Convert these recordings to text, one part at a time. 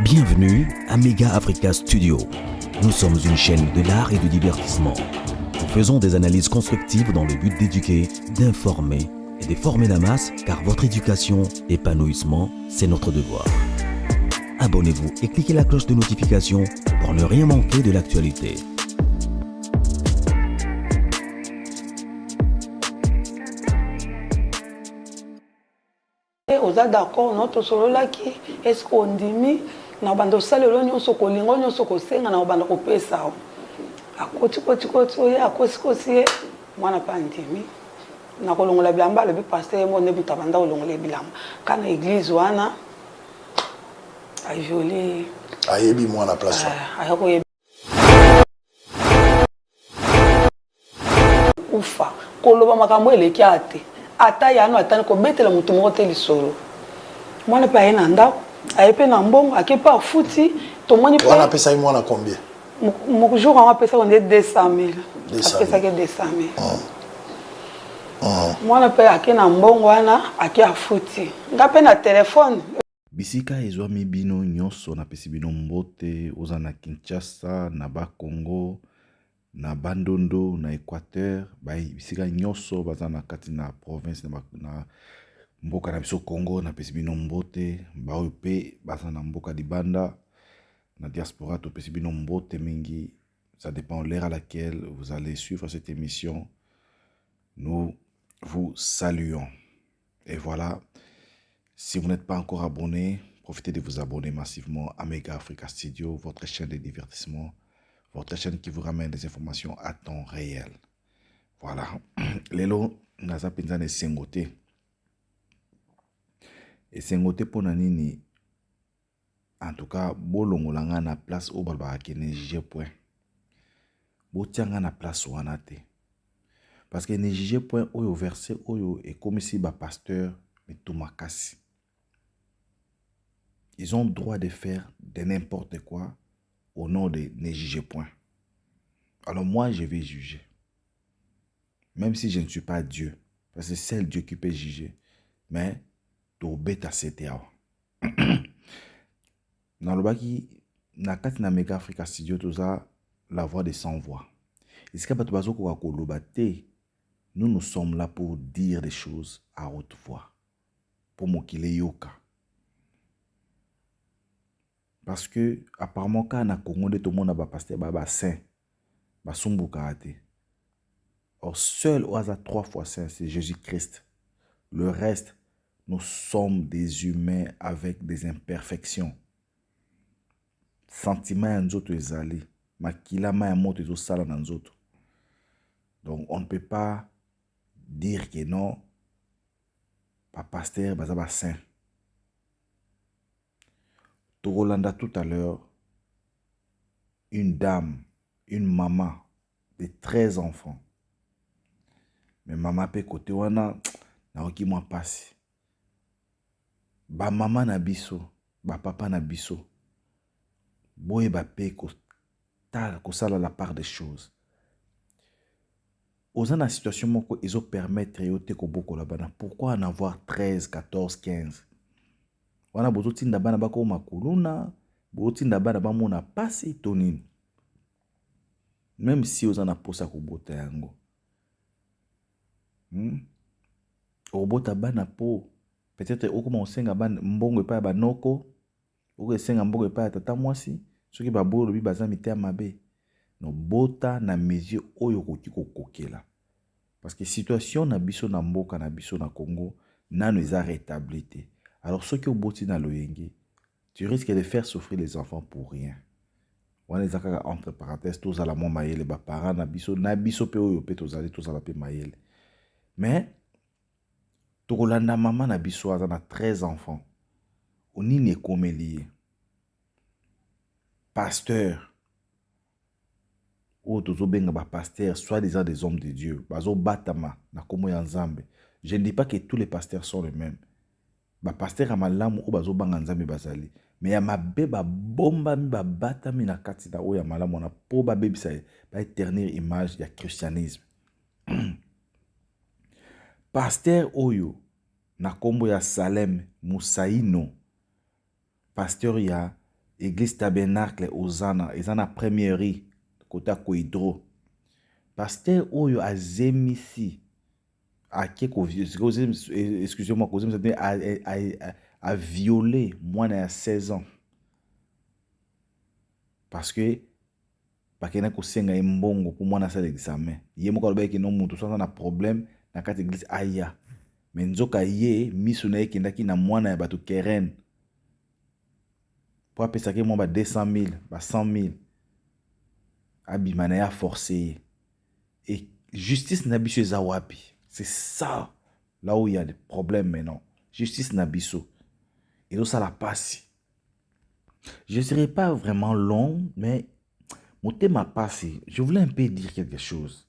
Bienvenue à Mega Africa Studio. Nous sommes une chaîne de l'art et du divertissement. Nous faisons des analyses constructives dans le but d'éduquer, d'informer et de former la masse, car votre éducation, épanouissement, c'est notre devoir. Abonnez-vous et cliquez la cloche de notification pour ne rien manquer de l'actualité. Oza d'accord notre solo laki est-ce qu'on dimi na bando salelo nyonso ko lingo nyonso ko senga na bando ko pesa akoti oye akosi mwana pa ndimi na ko longola bilamba le bi pasteur mo ne butabanda ko longola bilamba kana église wana a joli ayebi mwana place ayako ufa koloba makambo eleki ate ata yano atani ko betela mutu moko te lisolo mwana pa yena ndako ayepe na mbongo akepa futi to moni pe wana pesa mwana combien mon jour on pesa on est 200 000 apesa ke 200 000 mwana pe akena mbongo wana akia futi ngape na telefone bisika ezwami bino nyonso na pesi bino mbote oza na Kinshasa na Congo na Bandondo na Équateur bisika nyonso baza na kati na province na mboka na biso Congo na pesi bino mbote baoyo pe baza na mboka Libanda na diaspora to pesi bino mbote mingi. Ça dépend de l'heure à laquelle vous allez suivre cette émission. Nous vous saluons. Et voilà, si vous n'êtes pas encore abonné, profitez de vous abonner massivement à Mega Africa Studio, votre chaîne de divertissement, votre chaîne qui vous ramène des informations à temps réel. Voilà. Lelo, naza penza ne sengote. Et sengote pour nanini, en tout cas, bolongolanga na place au balba kene jige point. Botianga na place wanate. Parce que ne jige point oyo verset oyo et comme si ba pasteur mais tout makasi. Ils ont le droit de faire de n'importe quoi au nom de ne juger point. Alors moi, je vais juger. Même si je ne suis pas Dieu. Parce que c'est Dieu qui peut juger. Mais, to beta CTA. Dans le baki, na kati na Mega Africa Studio, toza la voix des sans voix. Et ce que nous sommes là pour dire des choses à haute voix. Pour mokile yoka. Parce que, apparemment, quand on a Congo, tout le monde a pasteur, saint, sumbuka ate. Or, seul au hasard 3 fois saint, c'est Jésus-Christ. Le reste, nous sommes des humains avec des imperfections. Sentiments en autres ezali, makila ma moto ezo sala dans autres. Donc, on ne peut pas dire que non, pas pasteur, ba saint. Togolanda tout à l'heure, une dame, une maman de 13 enfants. Mais maman pe côté wana na oki moi passe. Ba maman na biso, ba papa na biso. Boye ba pe ko sala la part des choses. Oza na situation moko ezo permettre yote ko boko la bana. Pourquoi en avoir 13, 14, 15? Wana bozo tinda bana bako makuluna, bozo tinda bana ba mona pasi tonini. Même si oza na posa ko bota yango. Obota bana po peut-être okoma osenga bana mbongo epa ba noko, oko esenga mbongo epa tata mwasi, soki ba bolo bi baza mitea mabe. No bota na mesure oyo koki kokokela. Parce que situation na biso na mboka na biso na Congo nano eza rétabli te. Alors, ceux qui ont boti dans l'ONG, tu risques de faire souffrir les enfants pour rien. On les a entre parenthèses, tous à la mon maïle, les parents, na biso pe oyo pe tous à la pe maïle. Mais, Togolanda maman na biso a 13 enfants. On y n'est comme lié. Pasteur. Ou tozo benga ba pasteur, soit des hommes de Dieu. Bazo batama, na komo yanzambe. Je ne dis pas que tous les pasteurs sont les mêmes. Ba pasteur amalamu o bazo banga nzambe bazali mais ya mabe ba bomba mi ba bata mi na kati na o ya malamu na po ba bebisa ba éternelle image ya christianisme. Pasteur oyo na kombo ya Salem Musaino, pasteur ya église tabernacle ozana ezana première côté à Koidro pasteur oyo azemisi excusez-moi a violé moins de 16 ans parce que bakena kosenga mbongo pour moi na sala examen ye moko alobaki no mutu so na problème na kati église aya mais nzoka ye miso na ekendaki na mwana ya bato Keren pour apesaki mo ba 200 000 ba 100 000 abimana ya forcé et justice na biso eza wapi. C'est ça là où il y a des problèmes maintenant. Justice na biso et donc ça la passe. Je ne serai pas vraiment long mais mon thème a passé. Je voulais un peu dire quelque chose.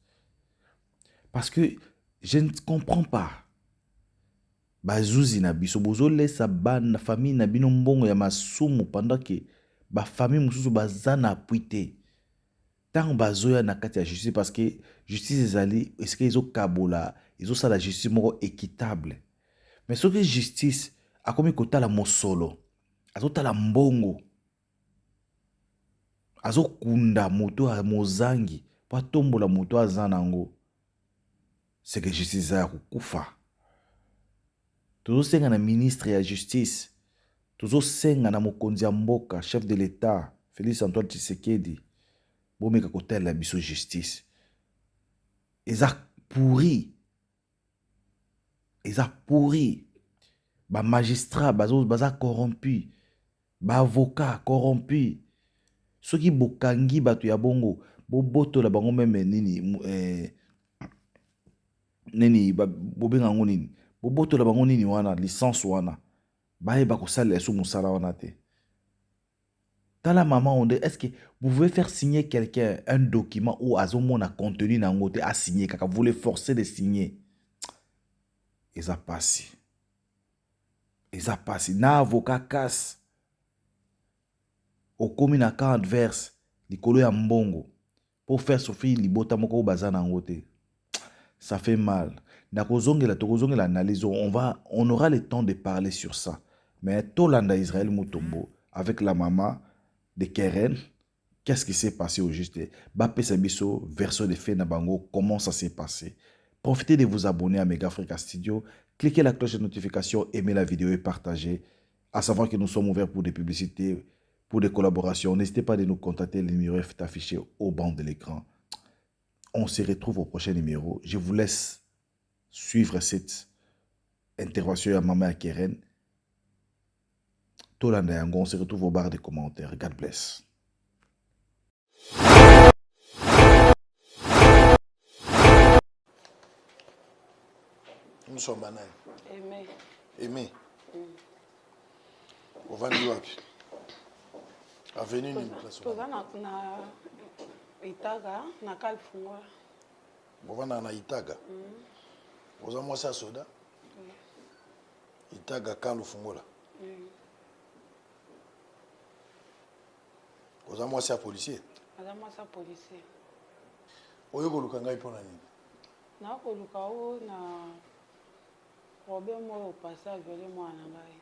Parce que je ne comprends pas. Bazouzi na biso bozo lesa ban famille na bino mbongo ya masumu pendant que ba famille mususu bazana apuite. Tant bazoya na kati ya justice parce que justice ezali est-ce que ezo kabola ezo sala justice moko équitable. Mais ce que justice a komi kotala mosolo. Azotala mbongo. Azo kunda moto a mozangi pa tombola moto azana ngo. C'est que justice a kufa. Tozo senga na ministre ya justice. Tozo senga na mokonzi ya mboka, chef de l'État, Félix Antoine Tshisekedi. Bomeka kotela biso justice. Eza pourri. Eza pourri. Ba magistrat baza corrompu. Ba avocat corrompu. Soki bokangi bato ya bongo, boboto la bango meme nini nini bobenga ngo nini. Boboto la bango nini wana licence wana. Bae bako sala sou musala wana te. Tala maman on dit est-ce que vous pouvez faire signer quelqu'un un document où azomo na contenu na ngote a signer kaka vous les forcer de signer. Eza passé. Eza passé na avocat casse. Okomi na cas adverse likolo ya mbongo pour faire souffrir libota moko bazana ngote. Ça fait mal. Tokozongela analyse, on aura le temps de parler sur ça. Mais Tolanda Israël Mutombo avec la maman de Keren, qu'est-ce qui s'est passé au juste? Bapé Sabiso, version de faits Nabango, comment ça s'est passé? Profitez de vous abonner à Mega Africa Studio, cliquez la cloche de notification, aimez la vidéo et partagez. À savoir que nous sommes ouverts pour des publicités, pour des collaborations. N'hésitez pas à nous contacter, le numéro est affiché au bas de l'écran. On se retrouve au prochain numéro. Je vous laisse suivre cette intervention à Maman Keren. Tolanda Yango, on se retrouve au bar des commentaires. God bless. Nous sommes banal. Aimé. Aimé. Au Vandi Wapi. Avenue ni place. Toza na Itaga, na Kalfungola. Bovana na Itaga. Oza mwasi ya soda. Itaga Kalfungola. Oza mwasi ya policier. Oza mwasi ya policier. Oyo koluka ngai pona nini? Na koluka o na problème oyo passé avec mwana ngai.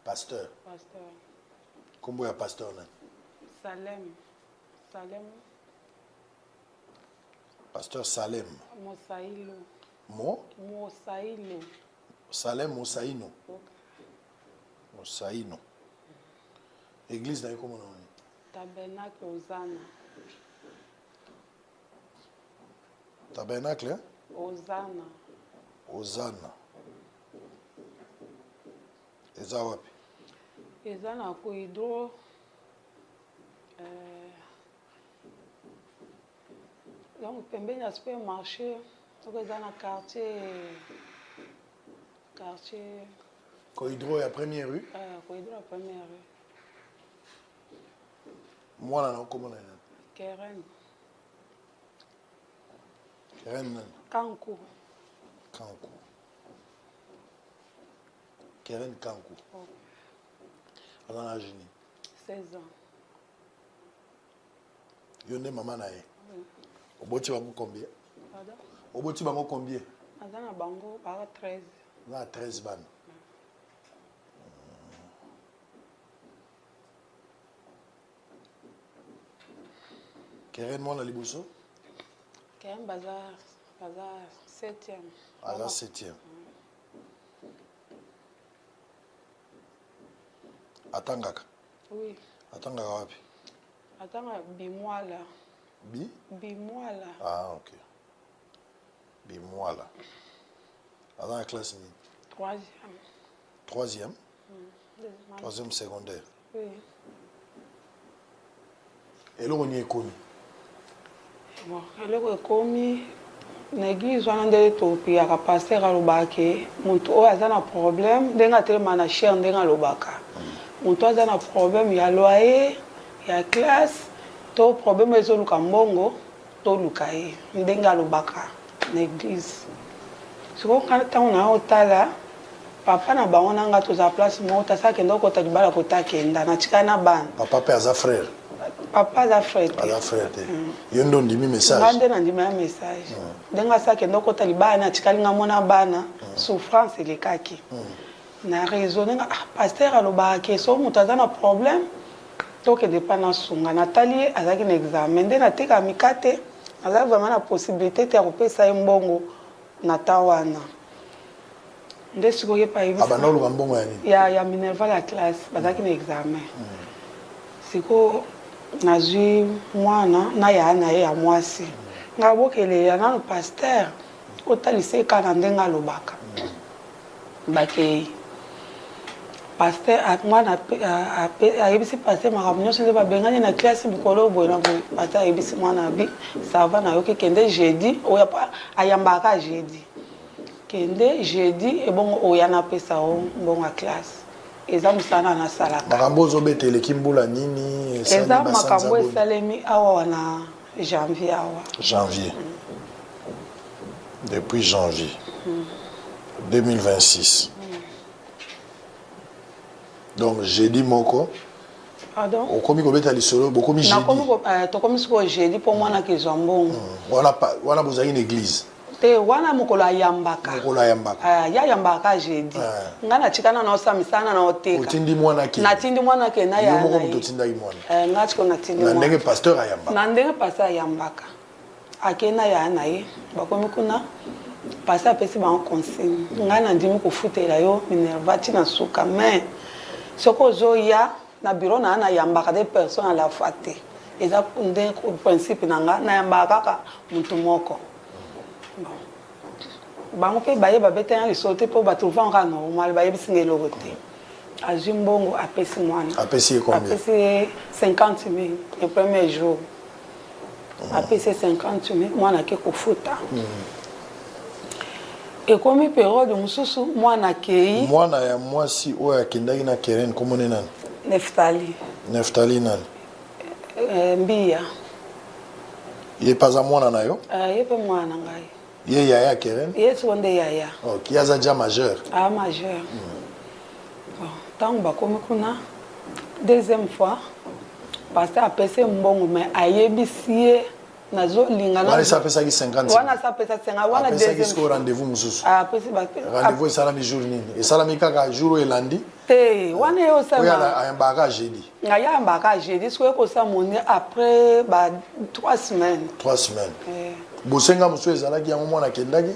Pasteur. Pasteur. Kombo ya pasteur nani? Salem. Salem. Pasteur Salem. Mosailo. Mosailo. Salem Mosaino. Mosaino. Église na comment on Tabernacle Ozana. Tabernacle? Ozana. Ozana. Eza wapi? Eza na Koidro. Donc, pembeni ya supermarché, donc eza na quartier. Koidro ya première rue? Koidro ya première rue. Mwana na comment on Keren. Keren nani? Kanku. Kanku. Keren Kanku. On a jeune. 16 ans. Yonde maman na ye. Oboti bango combien? Pardon? Oboti bango combien? Azana bango para 13. Na 13 ban. Keren mwana liboso? Keren baza 7e. Aza 7e. Atangaka? Oui. Atangaka wapi? Atanga Bimwala. Bimwala. Ah, ok. Bimwala. Aza na classe ni? 3e. 3e secondaire. Oui. Eloko ni ekomi? Bon, eloko ekomi na église wana nde topiyaka paster alobaka ke moto oyo aza na problème ndenge atelema na chere ndenge alobaka moto aza na problème ya loyer ya classe to problème ezoluka mbongo toluka ye ndenge alobaka na église sikoyo ntango na yo otala papa na bango nanga toza place moko tasakenda okota libala kotakenda na tikali na bana Papa mpe aza frère? papa aza frère te. Aza frère te. Yo ndo ndimi message? Nga nde nandima ya message. Ndenga asakenda okota libala na tikali nga mona bana souffrance elekaki. Na raisonné nga pasteur alobaka ke so moto aza na problème tokende mpa na sunga natali ye azalaki na examen nde nateka mika te azalaki vraiment na possibilité te ya kopesa ye mbongo na temps wana nde sikoyo ye pa yebisa abanda oluka mbongo ya nini? ya minerval ya classe bazalaki na examen sikoyo nazwi mwana na ya na ye ya mwasi nga bokelela nano pasteur otalisa ye kaka na ndenge alobaka bakei pasteur mwana ayebisi pasteur makambo nyonso nde babengani na classe bikolo boye na boye pasteur ayebisi mwana abi sava na yo kekende jeudi oyo ayambaka jeudi kende jeudi ebongo oyo anapesa o mbongo ya classe eza mosala nasalaka makambo ozobeta eleki mbula nini eza makambo esalemi awa wana janvier awa janvier depuis janvier 2026 donc jeudi moko pardon okomi kobeta lisolo bokomi jeudi tokomi sikoyo jeudi mpo mwana kezwa mbongo wana bozalaki na église te wana mokolo ayambaka yayambaka jeudi nga natikana na osamisana na oteka otindi mwana ke natindi mwana ke na ya moko moto otindaki mwana nga tiko natindi na ndenge pasteur ayambaka na ndenge pasteur ayambaka ake na ya na ye bakomi kuna pasteur apesi bango consigne nga nandimi kofutela yo minerva ntina suka mais soki ozoya na bureau na ana yambaka des personnes à la fois te eza nde principe na nga nayambaka kaka motu moko bango mpe bayeba betenya lisolo te mpo batrouva nga normal bayebisi nga eloko te azwi mbongo apesi mwana apesi ye combien? apesi ye 50 000 le premier jour apesi ye 50 000 mwana ake kofuta ekomi periode mosusu mwana akei mwana ya mwasi oyo akendaki na keren komone nani? Neftali nani? Mbiya ye paza mwana na yo? ye mpe mwana na ngai ye yaya keren? ye siko nde yaya ok aza dia majeur? majeur ntango bakomi kuna deuxième fois pasteur apesi mbongo mais ayebisi ye nazolinga wana esi apesaki 50 wana esi apesa 50 wana apesaki sikoyo rendez-vous mosusu apesi rendez-vous esalami jour nini esalami kaka jour oyo elandi te wana ye osala ayambaka jeudi ayambaka jeudi sikoyo ekosala moni après ba 3 semaines bosenga mosusu ezalaki yango mwana akendaki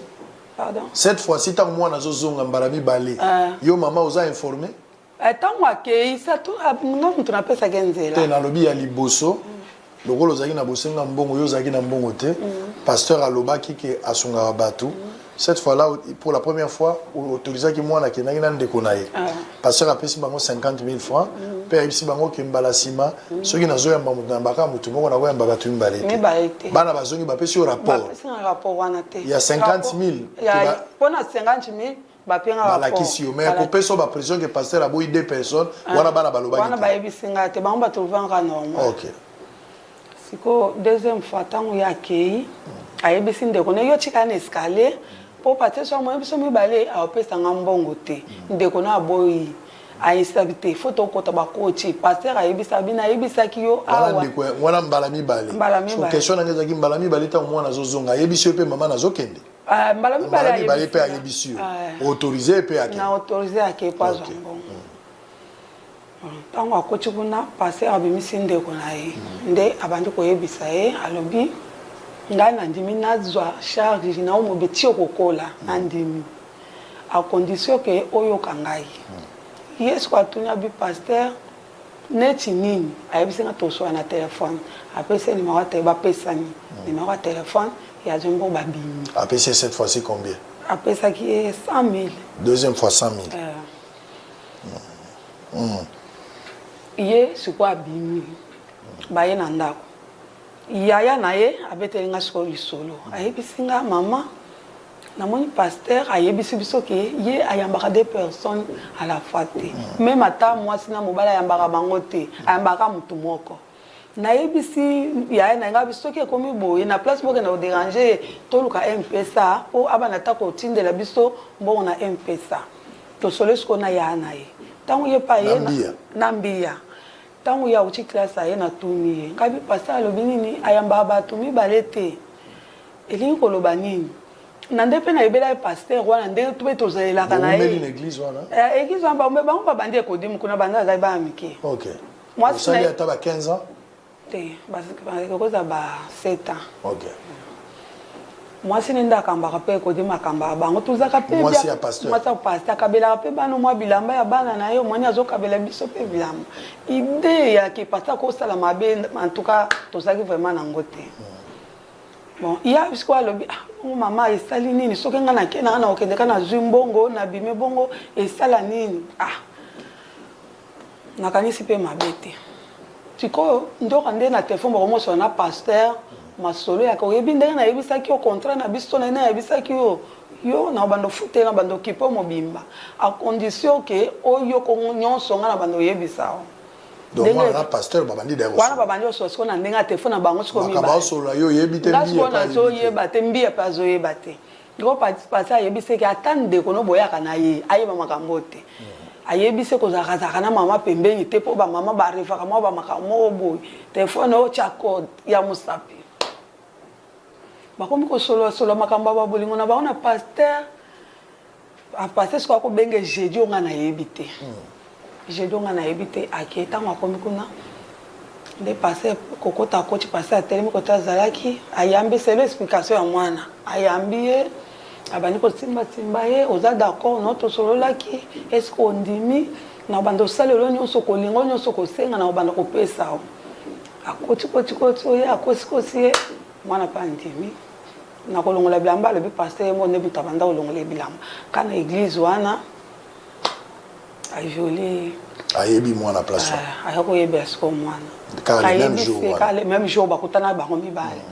cette fois-ci ntango mwana azozonga mbala mibale yo mama oza informé ntango akei nga moto napesaki nzela te nalobi ya liboso lokolo ozalaki na bosenga mbongo yo ozalaki na mbongo te pasteur alobaki ke asungaka bato cette fois là pour la première fois autorisaki mwana akendaki na ndeko na ye pasteur apesi bango 50 000 francs mpe ayebisi bango ke mbala nsima soki nazoyamba moto na mbaka motu moko nakoyamba bato mibale te bana bazongi bapesi yo rapport ya 50 000 mpona 50 000 balakisi yo mais akopesa yo bapression ke pasteur aboyi 2 personnes wana bana balobaki bayebisi ngai te bango batrouvanga normal siko deuxième fois ntango ye akei ayebisi ndeko na yo tika na escalier mpo patie so moyebi so mibale aopesanga mbongo te ndeko na aboyi ayebisaki te fo tokota bakoti paster ayebisa bino ayebisaki yo wana mbala mibale question nange ezalaki mbala mibale ntango mwana azozonga ayebisi yo mpe mama nazokende mbala mibale mpe ayebisi yo autorise mpe ake na autorise ake po azwa mbongo Tango akoti kuna passer abimisi ndeko na ye nde abandi koyebisa ye alobi ngai nandimi nazwa charge na omo beti okokola nandimi a condition que oyoka ngai yesu atunya bi pasteur neti nini ayebisi nga toswa na telefone apesa numéro te ba pesani numéro de téléphone ya jombo babimi apesa cette fois-ci combien apesa ki 100 000 deuxième fois 100 000 Iye siko abimi baye na ndako yaya na ye abeteli nga siko lisolo ayebisi nga mama namoni pasteur ayebisi biso ke ye ayambaka des personnes à la fois te même ata mwasi na mobala ayambaka bango te ayambaka mutu moko nayebisi yaya na nga biso ke komi boye na place boke na odéranger toluka mpesa po abana ta kotindela biso mbongo na mpesa tosolo siko na yaya na ye tango ye pa ye na mbia tango ya uchi classe aye na tuni ye ngabi pasteur alobi nini ayamba bato mibale te elingi koloba nini na nde pe na yebela ye pasteur wana nde tube tozalelaka na ye église wana église wana bango babandi ekodimu kuna banda azali bana mike osali ata ba 15 ans te bakoza ba 7 ans mwasi nde akambaka mpe ekodimu akambaka bango tozaka mpe mwasi ya pasteur akabelaka mpe bana mwa bilamba ya bana na ye omwani azokabela biso mpe bilamba ide yake pasteur akosala mabe en tout cas tozalaki vraiment nango te bon ya bisiko alobi mama esali nini soki nga nake nanga na okendeka nazwi mbongo nabime bongo esala nini nakanisi mpe mabe te sikoyo ndoka nde na telefone bakomosola na pasteur masolo yaka oyebi ndenge nayebisaki yo contrat na biso na ye nayebisaki yo na bando fute na bando kipo mobimba a condition ke oyo ko nyonso nga na bando yebisa donc wana pasteur babandi dero wana babandi ososko na ndenge telefone na bango siko mibale makaba solo yo yebite mbiya na zo yeba te mbiya pa zo yeba te ngo pasteur yebise ke atande kono boyaka na ye ayeba makambo te ayebise kozakazaka na mama pembeni te po ba mama ba refaka mo ba makambo boy telefone o chakod ya musapi bakomi kosolo makambo ba bolingo na baona pasteur pasteur siko ko benge jeudi nga na yebite jeudi nga na yebite aketa makomi kuna nde pasteur kokota coach pasteur telemi kota zalaki ayambi selo explication ya mwana ayambi ye abani kosimba simba ye oza d'accord no tosololaki est-ce qu'on ndimi na bando salelo nyonso kolingo nyonso kosenga na bando kopesa akoti oye akosi ye mwana pa ndimi na kolongola bilamba lobi pasteur mo ne butabanda kolongola bilamba kana église wana aviolé ayebi mwana place ayako yeba sko mwana le même jour bakutana bango mibale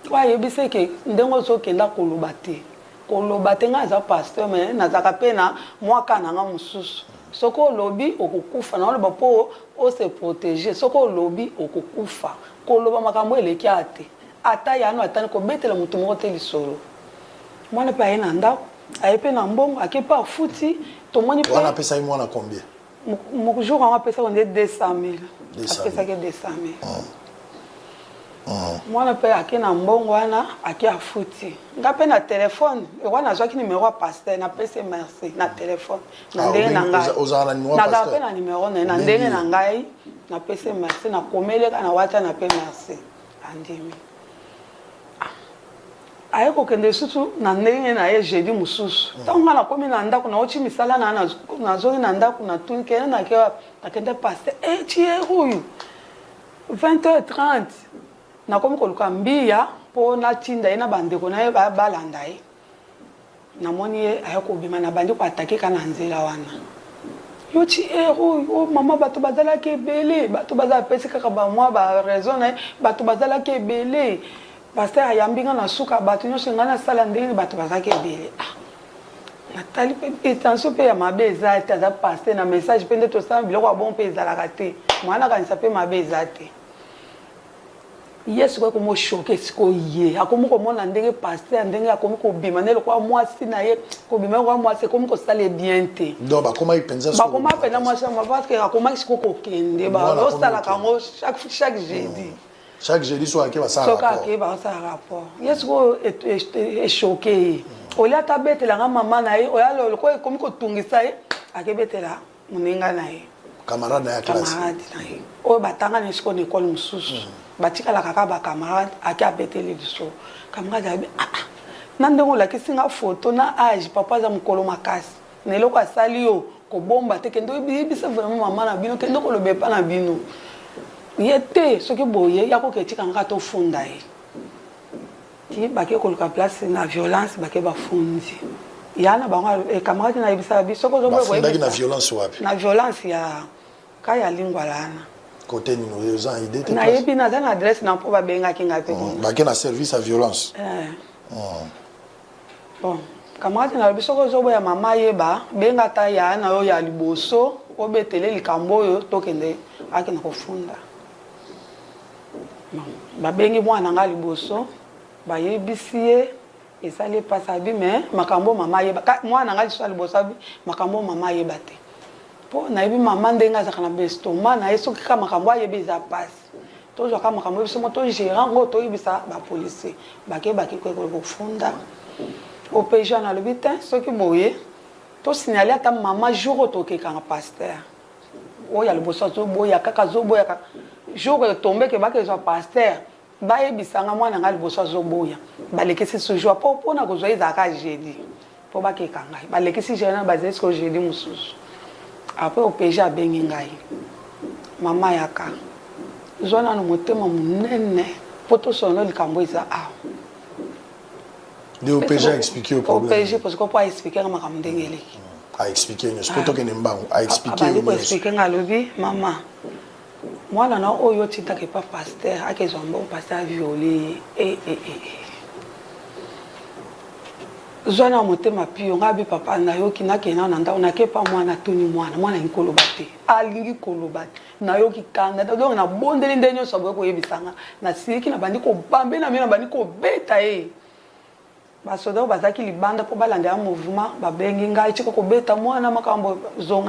kwa yebise ke ndengo zokenda koloba te nga za pasteur mais nazaka pena mwaka nanga mususu soko lobi okukufa na loba po o se protéger soko lobi okukufa koloba makambo eleki ate ata yano atani ko betela mutu moko te lisolo mwana pa ye na ndako ayepe na mbongo akepa futi tomoni pe wana pesa mwana combien mo jour on pesa on est 200 000 apesa ke 200 000 mwana pe ake na mbongo wana ake afuti nga pe na telefone wana zwaki numéro ya pasteur na pese merci na telefone na ndenge na ngai na pe na numéro na ndenge na ngai na pese merci na komeleka na wata na pe merci andimi aye kokende susu na ndenge na ye jeudi mususu ntango na komi na ndako na oti misala na zongi na ndako na tuni kende na ke akende pasteur tie huyu 20h30 na komi koluka mbiya po na tinda ye na bandeko na ye balanda ye namoni ye aye kobima na bandi koatake ka na nzela wana yo ti huyu mama bato bazalaki ebele bato bazala pesi kaka bamwa baraison na ye bato bazalaki ebele pasteur ayambi nga na suka bato nyonso nga na sala ndenge bato bazalaki ebele natali mpe tension mpe ya mabe eza te aza pasteur na message mpe nde tosala biloko ya bon mpe ezalaka te mwana kanisa mpe mabe eza te ye sikoyo komoshoke sikoyo ye akomi komona ndenge pasteur ndenge akomi kobima nde lokwa mwasi na ye kobima lokwa mwasi ekomi kosala bien te donc bakomaki mpenza mwasi parce que akomaki sikoyo kokende baosalaka yango chaque jeudi chaque jeudi soki ake basala rapport ye sikoyo eshoke ye olia ata betelanga mama na ye oya lokoyo ekomi kotungisa ye akebetela moninga na ye camarade na ya classe camarade na ye oyo batangani siko na école mosusu batikala kaka bacamarade aki abeteli liso camarade abi na ndenge olakisi nga photo na age papa aza mokolo makasi na eloko asali yo kobomba te kende oyebisa vraiment mama na bino kende koloba epa na bino ye te soki boye yakoki etikanga kaka tofunda ye ti bake koluka place na violence bake bafundi ya na bango camarade na yebisa biso soko bafundaki na violence wapi na violence ya kaya lingwa lana côté nino eza idée te na yebi naza na adresse na mpo babengaki nga pe bake na service à violence bon camarade na lobi soko ozoboya mama yeba benga ta ya na yo ya liboso obetele likambo oyo tokende akende kofunda babengi mwana nga liboso bayebisi ye esali epasi abi me makambo mama yeba mwana nga liso ya liboso abi makambo mama yeba te mpo nayebi mama ndenge azalaka na bestoma na ye soki kaka makambo ayebi eza pasi tozwaka makambo yebiso mo togérant ngo toyebisa bapolisier bakebaki kofunda OPG na lobi te soki boye tosignale ata mama jour oyo tokekanga pasteur oyo ya liboso azoboya kaka azoboya kaka jour etombeke bakezwa pasteur bayebisanga mwana nga liboso azoboya balekisi ce jour mpo mpona kozwa ezalaka jeudi mpo bakeka ngai balekisi jeudi na bazali siko jeudi mosusu apres OPG abengi ngai mama yaka zwa nano motema monene mpo tosolo likambo eza awa de OPG a expliqué au problème OPG parce que pour expliquer nga makambo ndenge eleki a expliqué nyonso po tokende mbango a expliqué nyonso expliquer nga lobi mama mwana na oyo otindaka epa pasteur akezwa mbongo pasteur aviole zwana motema pio nga bi papa nayoki nakenda na ndako nakepa mwana toni mwana alingi koloba te alingi koloba te nayoki kanda donc na bondeli nde nyonso aboyi koyebisanga nasiliki na bandi kobambe na mio na bandi kobeta ye basoda oyo bazalaki libanda mpo balandela mouvement babengi ngai tika kobeta mwana makambo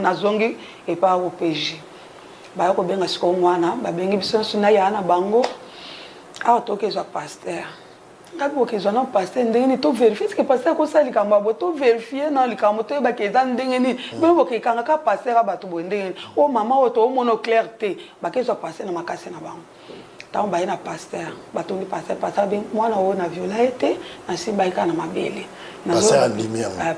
nazongi epa OPG baya kobenga sikoyo mwana babengi biso nyonso naya na bango awa tokezwa pasteur ngai bokezwa na pasteur ndenge nini toverifie sike pasteur akosala likambo abo toverifie na likambo toyebaki eza ndenge nini bino bokekanga ka pasteur a bato boye ndenge nini o mama oyo toomona clair te bakezwa pasteur na makasi na bango ntango baye na pasteur batondi pasteur abi mwana oyo na viola ye te nasimba ye kaka na mabele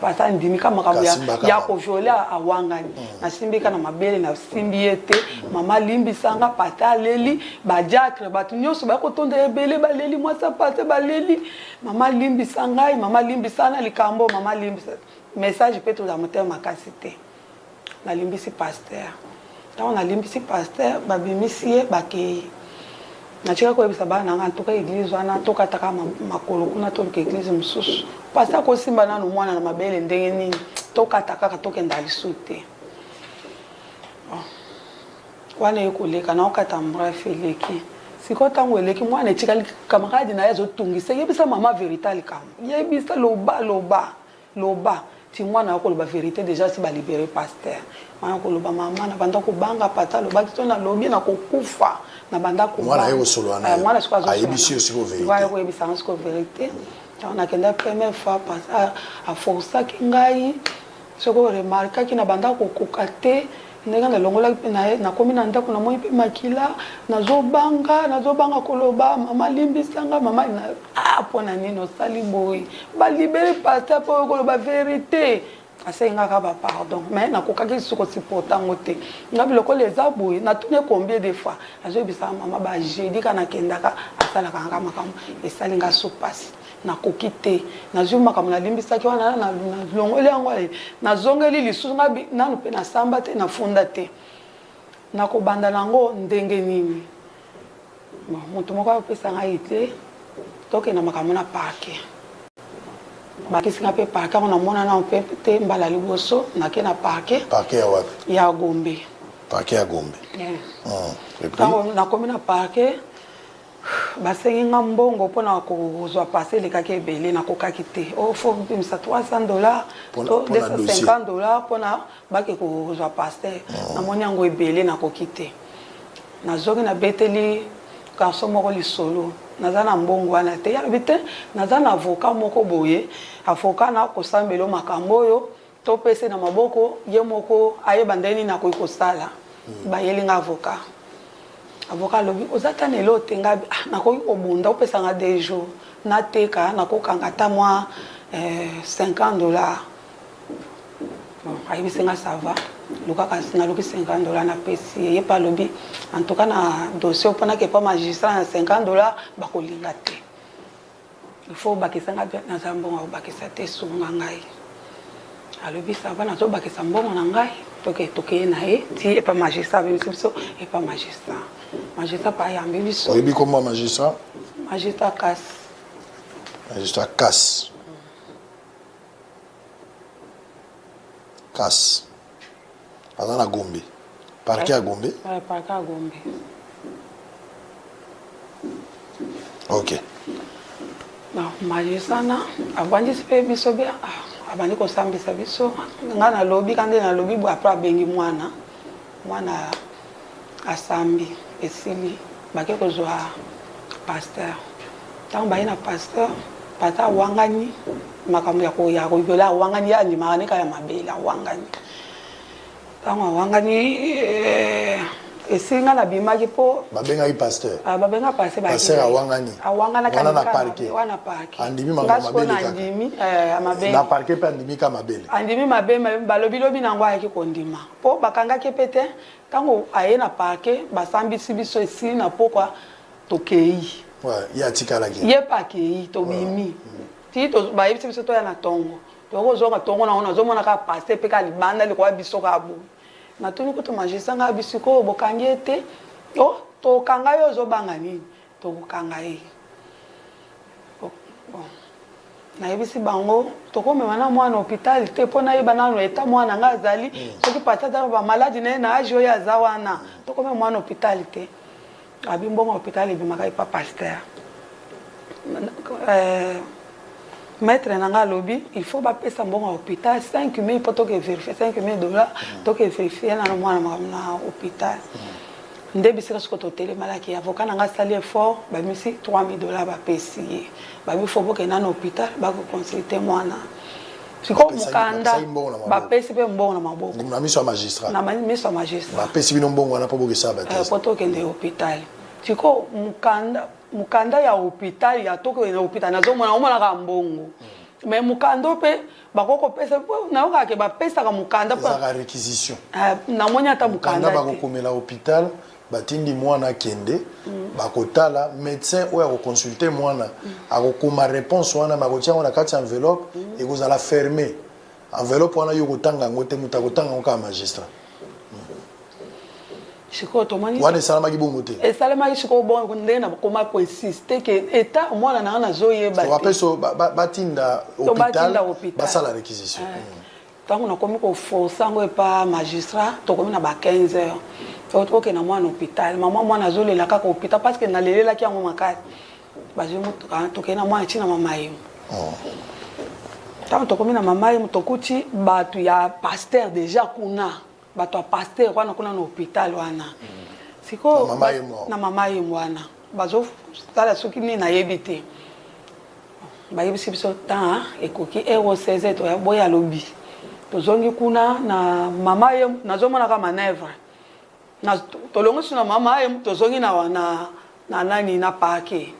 pasteur andimi ka makambo ya koviole awangani nasimbi kaka na mabele nasimbi ye te mama limbisanga pasteur aleli badiacre bato nyonso baye kotonda ebele baleli mwasa pasteur baleli mama limbisa ngai mama limbisa na likambo mama limbisa message mpe toza motema makasi te nalimbisi pasteur ntango nalimbisi pasteur babimisi ye bakei natika koyebisa bana nanga ntoka église wana tokataka makolo kuna toluka église mosusu pasi akosimba nano mwana na mabele ndenge nini tokata kaka tokenda lisu te wana ekoleka naokata bref eleki siko ntango eleki mwana etikali camarade na ye azotungisa yebisa mama vérité likambo yebisa loba ti mwana akoloba vérité déjà si balibéré pasteur mwana koloba mama na banda kobanga pata lobaki to na lobi na kokufa na banda ko mwana ayo solo ana mwana siko azo ayebisi yo siko vérité ouais ko yebisa siko vérité on a kenda première fois pas a força ki ngai soko remarka ki na banda ko kokate ndenge na longola na komi na ndako na moi pe makila nazobanga koloba mama limbisanga mama pona nino sali boy ba libérer pasteur po koloba vérité asenga ka ba pardon mais na kokaki soko supporta ngote ngabi lokole eza boy na tune combien de fois azobisa mama ba jeudi kana kendaka asala kanga makambo esali nga so passe na kokite na zuma kama na limbisa ki wana na longole yango na zongeli lisusu ngabi nanu pe na samba te na funda te na ko banda nango ndenge nini moto moko apesa nga ite toke na makambo na parke bakisinga pe parke on a mona na pe te mbala liboso na ke na parke ya wapi ya Gombe parke ya Gombe na komi na parke basengi nga mbongo mpona kozwa pase elekaki ebele nakokaki te ofo bimisa $300 to $250 mpona bake kozwa pase namoni yango ebele nakoki te nazoki nabeteli garçon moko lisolo naza na mbongo wana te yalobi te naza na avocat moko boye avocat na kosambela makambo oyo topese na maboko ye moko ayeba ndeni nakoki kosala bayelinga avocat avocat lobi ozatane lo tenga nakoki kobunda opesanga 2 jours nateka nakokanga ta moi $50 bon ayibisenga ça va lokaka naluki $50 na pesi ye pa lobi en tout cas na dossier opona ke pas magistrat na $50 bakolinga te il faut bakisanga bien na zambongo bakisa te sunga ngai alobi ça va na to bakisa mbongo na ngai toke na ye ti et pas magistrat biso et pas magistrat magistrat pa yambi biso oyebi comment magistrat casse azana Gombe parquet à Gombe parquet à Gombe ok non magistrat na avandisi pe biso bien abandi kosambisa biso nga na lobi kande na lobi bo après bengi mwana asambi esili bake kozwa pasteur tant baye na pasteur pata wangani makambo ya koyola wangani ya ndima ne kaya mabela wangani tant wangani esinga na bimaki po babenga pasteur babenga pasteur awangana na parquet wana parquet andimi mabele andimi amabele na parquet pe andimi ka mabele andimi mabele balobi nango ayaki kondima po bakanga ke pete tango aye na parquet basambisi biso esi na pokwa tokei ya tikala ki ye pa kei to bimi ti to bayebisi biso to ya na tongo toko zonga tongo na ona zomona ka pasteur pe ka libanda likwa biso ka bu na tuni kutu magistrat nga bisiko bokangi ete to kanga yo zo banga nini to kanga ye bon na yebisi bango to ko mema na mwana hôpital te pona yeba na no eta mwana nga azali soki patata ba maladi na age yo ya zawana to ko mema mwana hôpital te abimbongo hôpital ebimaka ipa pasteur maître nanga lobi il faut ba pesa mbongo à hôpital 5000 pour toke vérifier $5000 toke vérifier na mwana na hôpital ndebi sika siko to télé malaki avocat nanga sali effort ba misi $3000 ba pesi ba bi faut boke na hôpital ba ko consulter mwana siko mukanda ba pesi pe mbongo na maboko na miso magistrat ba pesi bino mbongo na po boke sa ba test pour toke nde hôpital siko mukanda ya hôpital ya toko na hôpital nazomona omona ka mbongo mais mukando pe bakoko pesa na oka ke ba pesa ka mukanda pa za réquisition na monya ta mukanda bako komela hôpital batindi mwana kende bakotala médecin oya ko consulter mwana akokoma réponse wana makotia na kati enveloppe et vous allez fermer enveloppe wana yo kotanga ngote mutakotanga ngoka magistrat siko tomani wana salama kibongo te salama siko bon ndena koma ko insister que état mwana na zoyeba te wapeso batinda hôpital basala réquisition tango na komi ko forcer ngo pa magistrat to komi na ba 15 heures to ke na mwana hôpital maman mwana zolela kaka hôpital parce que na lelela ki yango makati bazimu to ke na mwana china mama yimo tango to komi na mama yimo to kuti batu ya pasteur déjà kuna bato a pasteur wana kuna na hôpital wana siko na mama yimo wana bazo tala soki ni na yebite bayebisi biso ta ekoki euro 16 to ya boya lobi tozongi kuna na mama yemo nazomona ka manœuvre na tolongo suna mama yemo tozongi na nani na parquet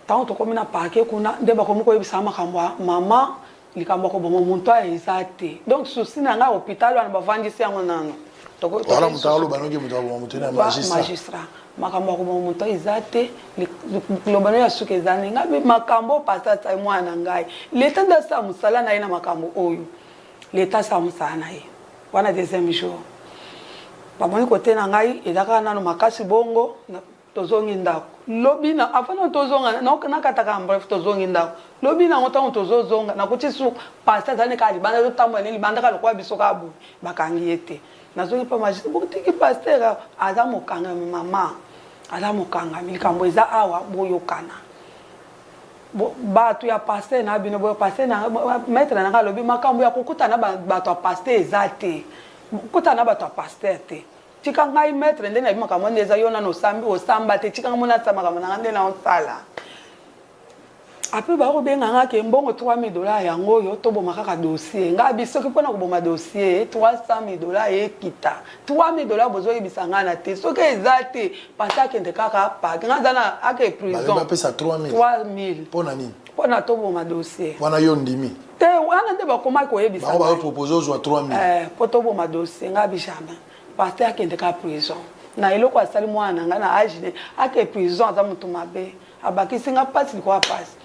tango to komi na parquet kuna nde bakomi ko yebisa makambo mama likambo ko bomo muntu aizate donc souci na nga hôpital wana bavandisi yango nano toko wala mutalo banongi mutalo mutu na magistrat makambo ko bomo muntu aizate lobano ya suke zani ngabe makambo pasata mwana ngai leta ndasa musala na ina makambo oyo leta sa musala na ye wana deuxième jour bamoni kote na ngai edaka nano makasi bongo tozongi ndako lobi na afana tozonga na kataka bref tozongi ndako lobi na ngotango tozozonga na kuti su pasta zane ka libanda to tambo ne libanda ka lokwa biso ka bu bakangi ete nazongi pa magistrat bokutiki pasteur aza mokanga mama aza mokanga milikambo eza awa boyokana batu ya pasteur na bino boyo pasteur na maître na nga lobi makambo ya kokutana bato ya pasteur ezate kokutana bato ya pasteur te tika ngai maître ndene na bimaka mwende eza yona no sambi osamba te tika mona sama kama na ndene na osala Après bakobenga ke mbongo $3000 yango yo to boma kaka dossier nga biso ki pona ko boma dossier $300,000 ekita $3000 bozo yebisa nga na te soki ezate pasa kende kaka pa nga zana ake prison ba pesa 3000 pona nini pona to boma dossier wana yo ndimi te wana nde bakoma ko yebisa ba proposer ozwa 3000 po to boma dossier nga bijama pasa kende ka prison na eloko asali mwana nga na age ake prison aza mutu mabe abakisi nga pasi liko pasi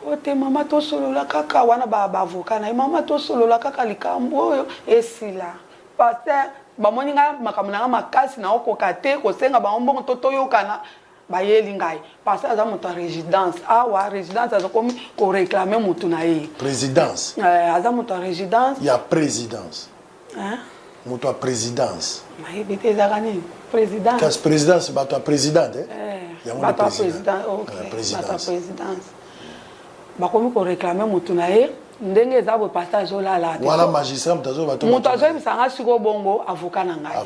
ote mama to solola kaka wana ba avocat na mama to solola kaka likambo oyo esila pasteur bamoni nga makambo na makasi na okoka te kosenga bango to toyokana bayeli ngai pasteur aza moto résidence awa résidence aza komi ko réclamer motu na ye présidence aza moto résidence ya présidence moto a présidence mayebi te ezaka nini présidence kasi présidence bato a présidente bato a président ok bato a présidence bakomi ko réclamer motu na ye ndenge eza bo pasteur azolala te wana magistrat mutazo bato moto azoyebisanga siko bongo avocat na ngai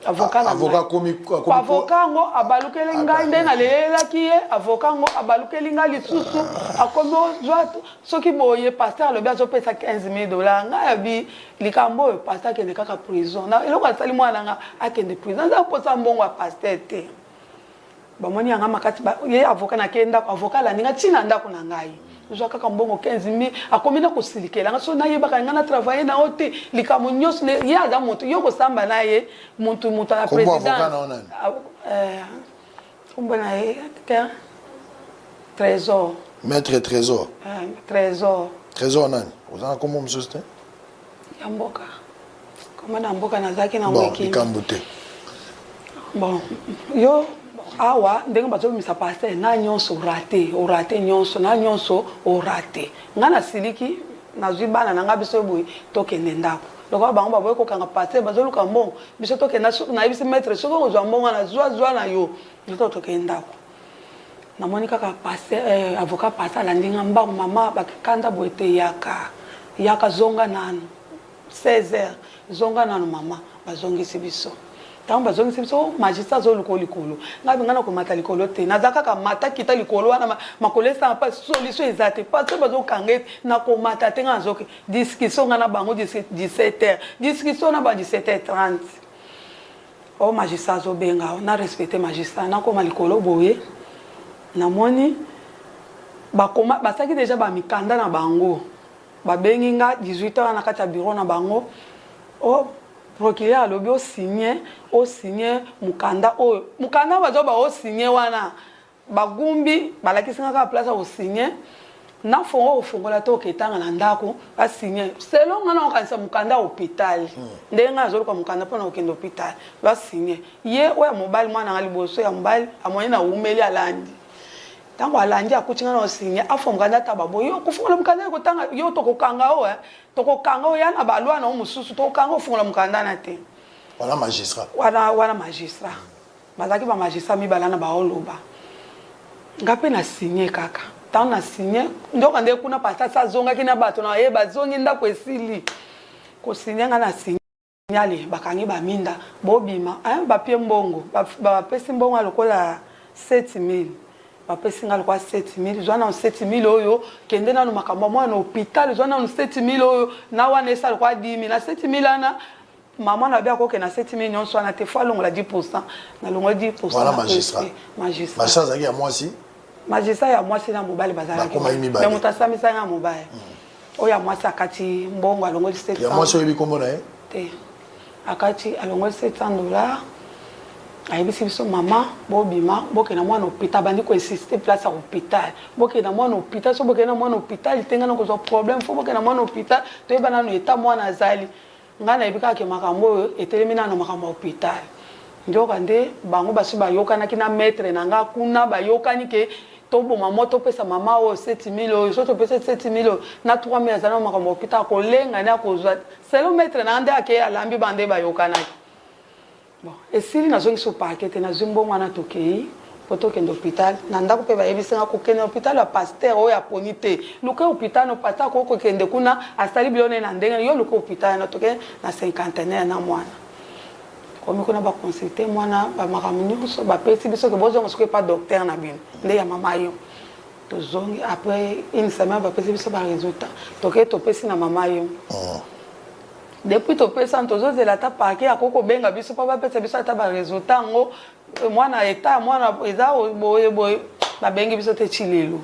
avocat komi avocat ngo abalukeli ngai nde nalelelaki ye avocat ngo abalukeli ngai lisusu akomi ozwa soki boye pasteur alobi azopesa $15,000 ngai abi likambo oyo pasteur akende kaka prison na eloko asali mwana nga akende prison aza koposa mbongo ya pasteur te bamoni yanga makati ye avocat nakeye ndako avocat alandi nga ntina ndako na ngai ozwa kaka mbongo 15,000 akomi na kosilikela nga so nayebaka nga na travailler na yo te likambo nyonso ye aza moto yo kosamba na ye motu ya présidence kombo na ye trésor maître trésor trésor nani oza na kombo mosusu te ya mboka kombo na mboka nazalaki na wiki likambo te bon yo awa ndenge bazobimisa pasteur na nyonso orate nyonso na nyonso orate nga nasiliki nazwi bana na nga biso boye tokende ndako loko bango baboye kokanga pasteur bazoluka mbongo biso tokende nayebisi maître soki ozwa mbongo na zwa na yo nto tokende ndako namoni kaka pasteur avocat pasteur alandi nga mbango mama bakikanda boye te yaka zonga nanu 16h zonga nanu mama bazongisi biso tango bazongisi biso magistrat azoluka likolo ngabi nga na komata likolo te naza kaka mata kita likolo wana makolo esanga mpa solution eza te parce bazokanga ete na komata te nga nazoke discussion nga na bango 17h discussion na bango 17h30 o magistrat azobenga na respecte magistrat nakoma likolo boye namoni basaki deja bamikanda na bango babengi nga 18h na kati ya bureau na bango procureur alobi o signé mukanda oyo mukanda bazo ba o signé wana bagumbi balakisi nga place o signé na fongo ofungola to ketanga na ndako ba signé selon nga na okanisa mukanda hôpital ndenga azoluka mukanda pona okende hôpital ba signé ye oya mobile mwana ngali boso ya mobile amoye na umeli alandi tango alandi akutinga na signé afomukanda tababo yo kufungola mukanda ko tanga yo to kokanga o tokokanga oyo yana balwa na omususu tokanga ofungola mukanda na te wana magistrat wana magistrat bazaki ba magistrat mibala na baoloba nga pe na signé kaka tango na signé ndoka nde kuna pasteur azongaki na bato na ye bazongi ndako esili kosigné nga na signale bakangi baminda bobima bapie mbongo bapesi mbongo alokola 7,000 bapesi nga lokwa 7,000 zwana 7,000 oyo kende nanu makambo mwana hôpital zwana 7,000 oyo na wana esa lokwa 10,000 na 7,000 ana mama na bia koke na 7,000 nyonso wana te fois longola 10% na longola 10% wana magistrat zaki ya mwasi magistrat ya mwasi na mobali bazalaki mais moto asamisa nga mobali oyo ya mwasi akati mbongo alongoli 700 ya mwasi oyebi kombo na ye te akati alongoli $700 ayebisi biso mama bobima bokena mwana hôpital bandi koinsiste place ya hôpital bokena mwana hôpital so bokena mwana hôpital tenga na kozwa problème fo bokena mwana hôpital toyeba nanu eta mwana azali nga nayebi kaka ke makambo oyo etelemi nano makambo ya hôpital ndoka nde bango basi bayokanaki na maître na nga kuna bayokani ke toboma mo topesa mama oyo 7,000 oyo so topesa 7,000 oyo na 3,000 azali na makambo ya hôpital akolenga nde akozwa selo maître na nde ake alambi bande bayokanaki bon esili nazongisi opake te nazwi mbongo wana tokei po tokende hôpital na ndako mpe bayebisi nga kokende hôpital ya pasteur oyo aponi te luka hôpital no pasteur kokokende kuna asali bilone na ndenge yo luka hôpital na tokende na 50aire na mwana komi kuna baconsulte mwana bamakambo nyonso bapesi biso ke bozonga soki epa docteur na bino nde ya mama yo tozongi après une semaine bapesi biso ba résultat toke topesi na mama yo depuis topesa tozozela ta parquet akoko benga biso pa bapesa biso ata ba résultat ngo mwana eta mwana eza boye babengi biso te chilelo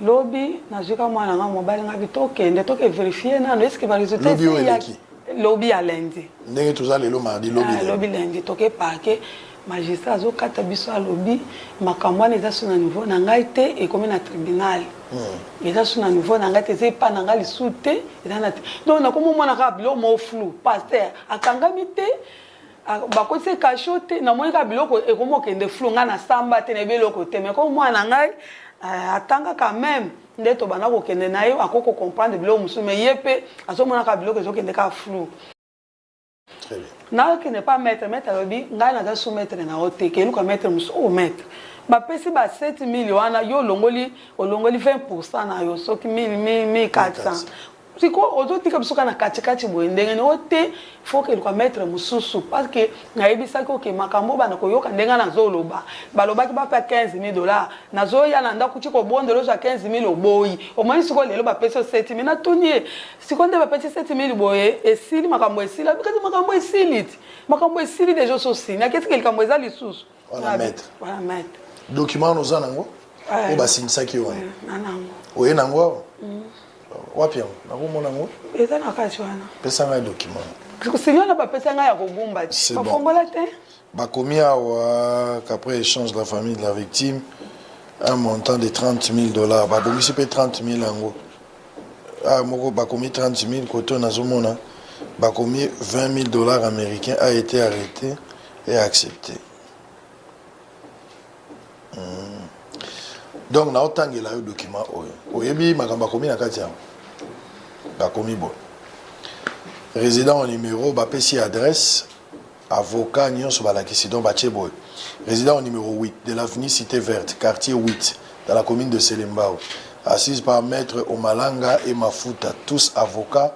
lobi nazuka mwana nga mobali nga bitokende toke vérifier nano est-ce que ba résultat lobi à lundi ndenge tozali lo mardi lobi lundi toke parquet magistrat azokata biso alobi makambo wana eza suna niveau na ngai te ekomi na tribunal eza suna niveau na ngai te eza epa na ngai lisu te eza na te donc nakomi omona kaka biloko mo flou pasteur akangami te bakotisi kasho te namoni kaka biloko ekomi okende flou ngai nasamba te na ebeloko te mais komi mwana na ngai atanga quand même nde tobanda kokende na ye akoko comprendre biloko mosusu mais ye mpe azomona kaka biloko ezokende kaka flou. Na qui n'est pas maître lobi ngai na soumettre na ote ke luka maître muso o maître ba pesi ba 7 millions yo olongoli 20% na yo soki 1400 siko ozotika bisoka na katikati boye ndenge ne ote faut que luka maître mususu parce que ngayebisa ko ke makambo bana ko yoka ndenga na zoloba baloba ki ba pa $15,000 na zo ya na ndaku chiko bondelo za 15,000 oboyi o mani siko lelo ba pesi 7,000 na tonye siko nde ba pesi 7,000 boye esili makambo esili bikati makambo esili makambo esili dejo so sina qu'est-ce que le kambo ezali susu voilà maître document nous en ngo o ba sinsaki wa nanango oye nango wapi nakomona ngo eza na kati wana pesa ngai document siliona bapesa ngai ya kobumba bafongola te bakomi awa qu'après échange de la famille de la victime un montant de $30,000 babongisi pe 30,000 yango moko bakomi 30,000 côté nazomona bakomi $20,000 américains a été arrêté et accepté. Donc na otangela yo document oyo oyebi makambo akomi na kati yango bakomi bon résident au numéro bapesi adresse avocat nyonso balakisi donc batie boy résident au numéro 8 de l'avenue Cité Verte quartier 8 dans la commune de Selembao assise par maître Omalanga et Mafuta tous avocats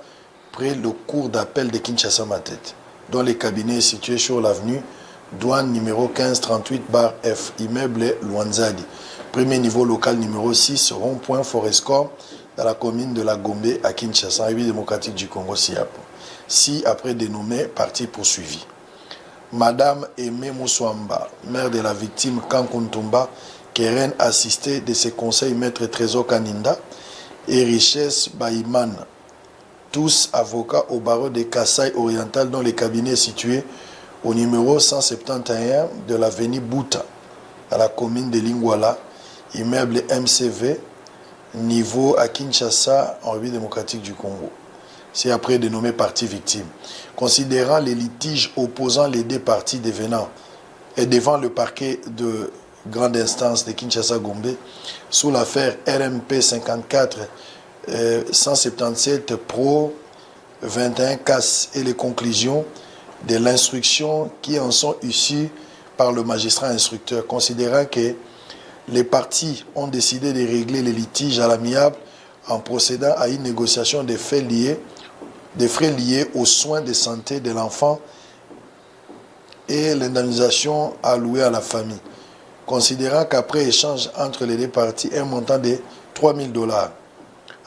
près le cours d'appel de Kinshasa Matete dont le cabinet est situé sur l'avenue douane numéro 1538/F immeuble Luanzadi. Premier niveau local numéro 6, rond-point Forescore, dans la commune de la Gombe à Kinshasa, République démocratique du Congo, SIAPO. Si, après dénommé, partie poursuivie. Madame Aimé Moussouamba, mère de la victime Kankuntumba, Keren assistée de ses conseils Maître Trésor Kaninda et Richesse Baïman, tous avocats au barreau de Kassai Oriental, dont le cabinet est situé au numéro 171 de l'avenue Bouta, à la commune de Lingwala, immeuble MCV, niveau à Kinshasa, en République démocratique du Congo. C'est après dénommé partie victime. Considérant les litiges opposant les deux parties devenant et devant le parquet de grande instance de Kinshasa-Gombe, sous l'affaire RMP 54 177 Pro 21 CAS et les conclusions de l'instruction qui en sont issues par le magistrat instructeur, considérant que les parties ont décidé de régler les litiges à l'amiable en procédant à une négociation des frais liés aux soins de santé de l'enfant et l'indemnisation allouée à la famille. Considérant qu'après échange entre les deux parties, un montant de $3,000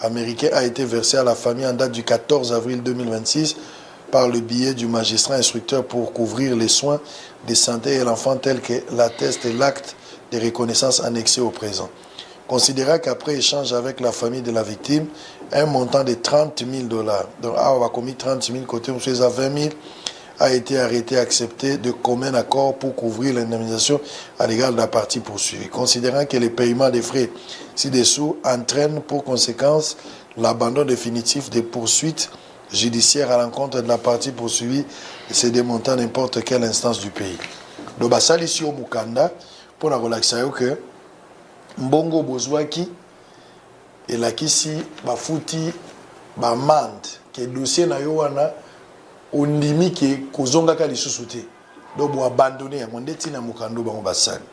américains a été versé à la famille en date du 14 avril 2026 par le biais du magistrat instructeur pour couvrir les soins de santé et l'enfant tels que l'atteste et l'acte de reconnaissance annexé au présent. Considérant qu'après échange avec la famille de la victime, un montant de $30,000, donc on a commis 30,000 côté, on à 20,000, a été arrêté et accepté de commun accord pour couvrir l'indemnisation à l'égard de la partie poursuivie. Considérant que le paiement des frais ci-dessous entraîne pour conséquence l'abandon définitif des poursuites judiciaires à l'encontre de la partie poursuivie et c'est des montants n'importe quelle instance du pays. Donc, ça ici au Mukanda, pour la relaxation que Mbongo Bozwaki et la Kisi Bafuti Bamand, qui est dossier na yowana ondimi qui kozonga ka lisusu te. Donc, bo abandonner ya mondeti na Mukando bango basali.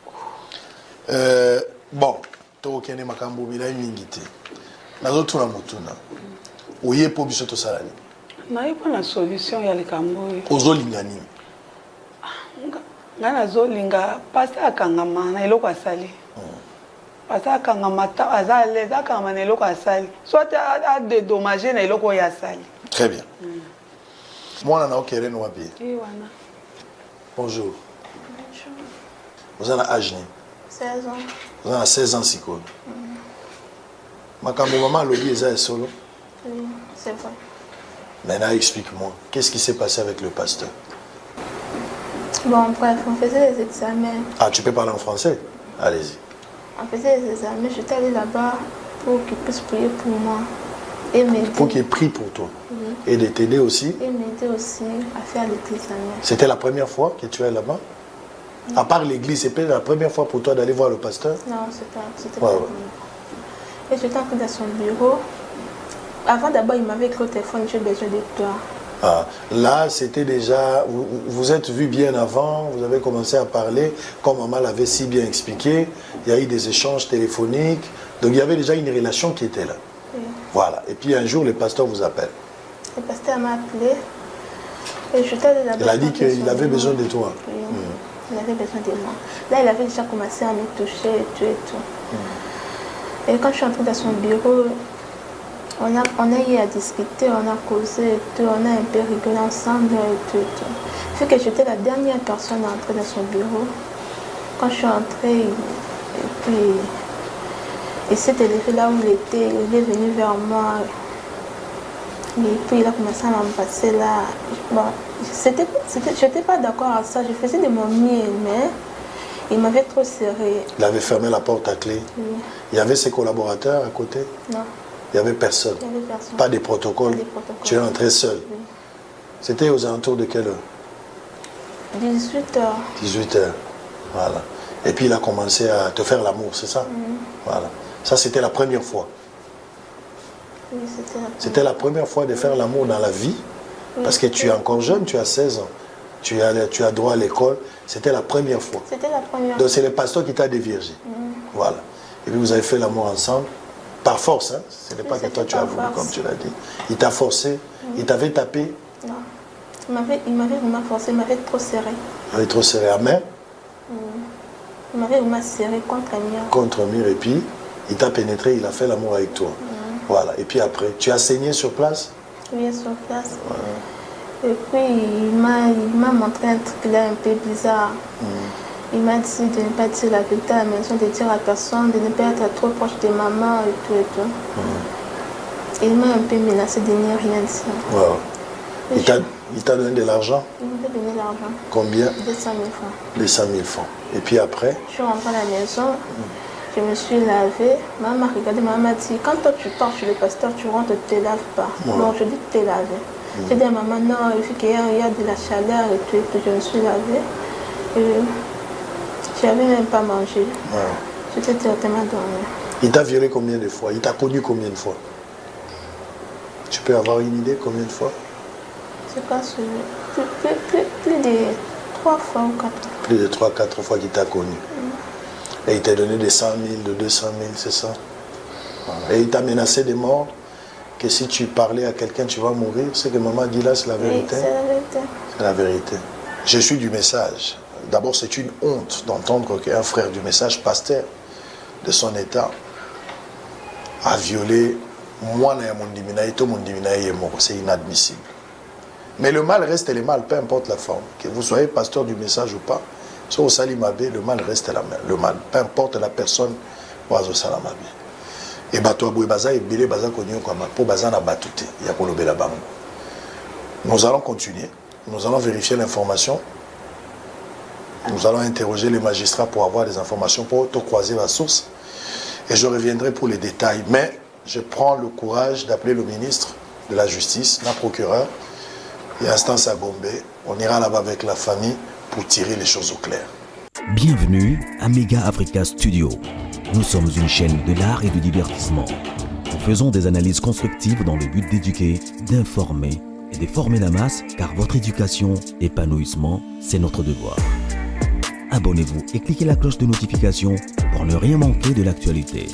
Bon, to kene makambo bila mingi te. Nazotu na mutuna. Oye po biso to salani. Na yepo na solution ya likambo. Ozolinga nini? Ngana zolinga pasta akangama na eloko asali. parce akanga mata aza à l'aise akanga na eloko asali soit dédommager na eloko oyo asali. Très bien. Moi na okere no wapi. Wana. Bonjour. Vous avez âge ni? 16 ans. Vous avez 16 ans siko. Makambo maman lobby eza solo. Oui, c'est vrai. Maintenant explique-moi, qu'est-ce qui s'est passé avec le pasteur? Bon, bref, on faisait les examens. Ah, tu peux parler en français? Allez-y. On faisait les examens, j'étais allée là-bas pour qu'il puisse prier pour moi. Et m'aider. Pour qu'il prie pour toi. Oui. Et de t'aider aussi. Et m'aider aussi à faire les examens. C'était la première fois que tu es là-bas? À part l'église, c'était la première fois pour toi d'aller voir le pasteur? Non, c'était Ouais, pas ouais. bien. Et j'étais entrée dans son bureau. Avant d'abord, il m'avait écrit au téléphone, j'ai besoin de toi. Ah, là, c'était déjà... Vous êtes vu bien avant, vous avez commencé à parler, comme maman l'avait si bien expliqué. Il y a eu des échanges téléphoniques. Donc, il y avait déjà une relation qui était là. Oui. Voilà. Et puis, un jour, le pasteur vous appelle. Le pasteur m'a appelé. Et j'étais allée là-bas. Il a dit qu'il avait besoin de toi. Oui. Il avait besoin de moi. Là, il avait déjà commencé à me toucher et tout et tout. Et quand je suis entrée dans son bureau, on a eu à discuter, on a causé et tout, on a un peu rigolé ensemble et tout et tout. Vu que j'étais la dernière personne à entrer dans son bureau, quand je suis entrée, et puis il s'est élevé là où il était, il est venu vers moi. Et puis il a commencé à m'embrasser là. Bon, j'étais pas d'accord à ça, je faisais de mon mieux, mais il m'avait trop serré. Il avait fermé la porte à clé. Oui. Il y avait ses collaborateurs à côté? Non. Il n'y avait personne. Il n'y avait personne. Pas de protocole. Pas de protocole. Tu es entré seul. Oui. C'était aux alentours de quelle heure? 18h. 18 heures. Voilà. Et puis il a commencé à te faire l'amour, c'est ça? Voilà. Ça, c'était la première fois. Oui, C'était la première fois de faire l'amour dans la vie. Oui, parce que tu es encore jeune, tu as 16 ans. Tu as droit à l'école. C'était la première fois. C'était la première Donc c'est le pasteur qui t'a déviergé. Voilà. Et puis vous avez fait l'amour ensemble. Par force, hein? Ce n'est pas que toi tu as voulu, comme tu l'as dit. Il t'a forcé, il t'avait tapé. Non. Il m'avait vraiment forcé, il m'avait trop serré. Il avait trop serré la main. Il m'avait vraiment serré contre un mur. Contre un mur, et puis il t'a pénétré, il a fait l'amour avec toi. Voilà. Et puis après, tu as saigné sur place? Oui, sur place. Et puis il m'a montré un truc là un peu bizarre. Il m'a dit de ne pas dire la vérité à la maison, de dire à personne, de ne pas être trop proche de maman et tout et tout. Et il m'a un peu menacé de ne rien dire. Wow. Il t'a donné de l'argent? Il m'a donné de l'argent. Combien? 200 000 francs. 200 000 francs. Et puis après? Je suis rentrée à la maison, je me suis lavée. Maman m'a regardé, maman m'a dit, quand toi tu pars chez le pasteur, tu rentres, tu ne te laves pas. Bon, je dis que tu t'es lavé. J'ai dit à maman, non, vu qu'il y a de la chaleur et tout, je me suis lavée. Et je n'avais même pas mangé. J'étais directement dormie. Il t'a violé combien de fois? Il t'a connu combien de fois? Tu peux avoir une idée combien de fois? Je pense plus de 3 fois ou 4 fois. Plus de 3-4 fois qu'il t'a connu. Et il t'a donné des 100 000, de 200 000, c'est ça? Et il t'a menacé de mort, que si tu parlais à quelqu'un, tu vas mourir. Ce que maman dit là, c'est la vérité? Oui, c'est la vérité. C'est la vérité. Je suis du message. D'abord, c'est une honte d'entendre qu'un frère du message, pasteur de son état, a violé moi, c'est inadmissible. Mais le mal reste le mal, peu importe la forme. Que vous soyez pasteur du message ou pas, sur Salimabé, le mal reste le mal. Peu importe la personne, oiseau Salamabé. Et bateau aboué baza et belé baza konyo comme pour baza na batouté. Il y a kolobé la bango. Nous allons continuer. Nous allons vérifier l'information. Nous allons interroger les magistrats pour avoir des informations, pour te croiser la source. Et je reviendrai pour les détails. Mais je prends le courage d'appeler le ministre de la Justice, la procureure, et instance à Gombe. On ira là-bas avec la famille pour tirer les choses au clair. Bienvenue à Mega Africa Studio. Nous sommes une chaîne de l'art et du divertissement. Nous faisons des analyses constructives dans le but d'éduquer, d'informer et de former la masse, car votre éducation, épanouissement, c'est notre devoir. Abonnez-vous et cliquez la cloche de notification pour ne rien manquer de l'actualité.